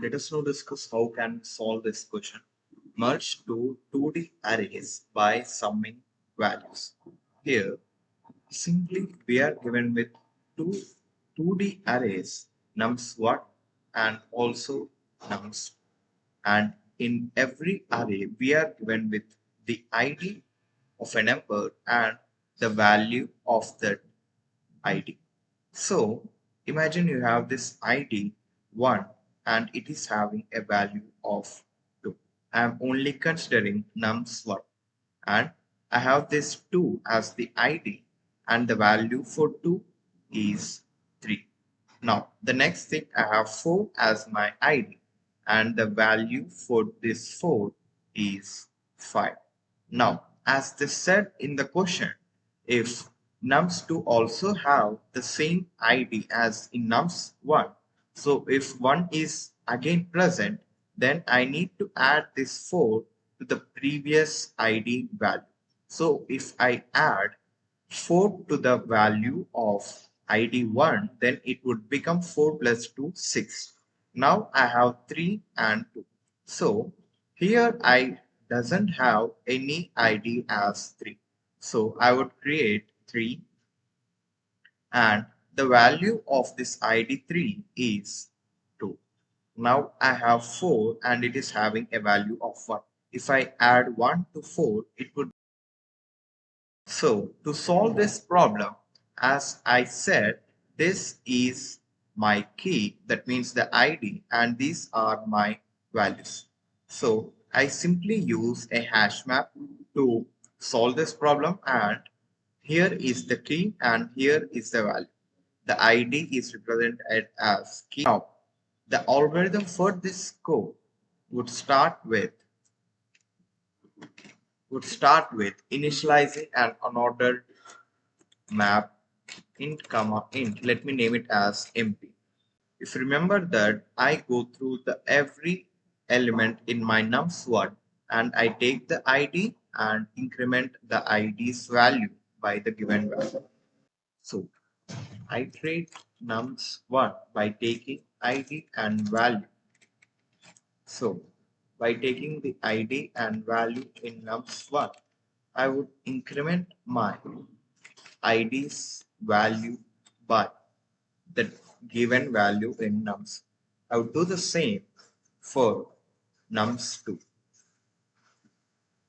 Let us now discuss how can we solve this question. Merge two 2D arrays by summing values. Here, simply we are given with two 2D arrays, nums1 and also nums2. And in every array, we are given with the ID of a number and the value of that ID. So imagine you have this ID 1 and it is having a value of 2. I am only considering nums1 and I have this 2 as the ID and the value for 2 is 3. Now the next thing, I have 4 as my ID and the value for this 4 is 5. Now as they said in the question, if nums2 also have the same ID as in nums1, so if 1 is again present, then I need to add this 4 to the previous ID value. So if I add 4 to the value of ID 1, then it would become 4 plus 2, 6. Now I have 3 and 2. So here I doesn't have any ID as 3. So I would create 3 and the value of this ID 3 is 2. Now I have 4 and it is having a value of 1. If I add 1 to 4, it would. So to solve this problem, as I said, this is my key, that means the ID, and these are my values. So I simply use a hash map to solve this problem, and here is the key and here is the value. The ID is represented as key. Now, the algorithm for this code would start with initializing an unordered map int comma int. Let me name it as MP. If you remember that I go through the every element in my nums1 and I take the ID and increment the ID's value by the given value. So iterate nums1 by taking ID and value. So by taking the ID and value in nums1, I would increment my ID's value by the given value in nums. I would do the same for nums2.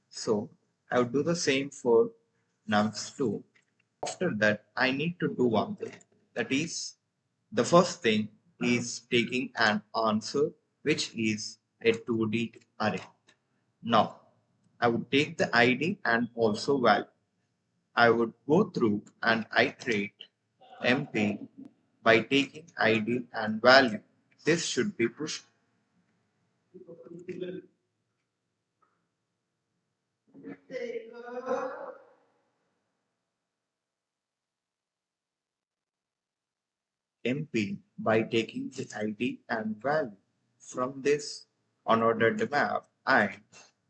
So I would do the same for nums2. After that, I need to do one thing. That is, the first thing is taking an answer which is a 2D array. Now, I would take the ID and also value. I would go through and iterate MP by taking ID and value. This should be pushed. MP by taking the ID and value from this unordered map, and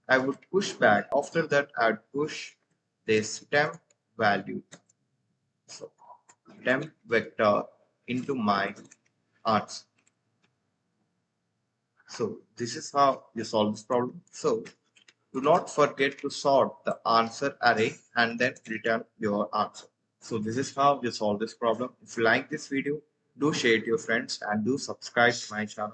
I would push back. After that, I'd push this temp value, so temp vector into my answer. So this is how you solve this problem. So do not forget to sort the answer array and then return your answer. So this is how you solve this problem. If you like this video, do share it to your friends and do subscribe to my channel.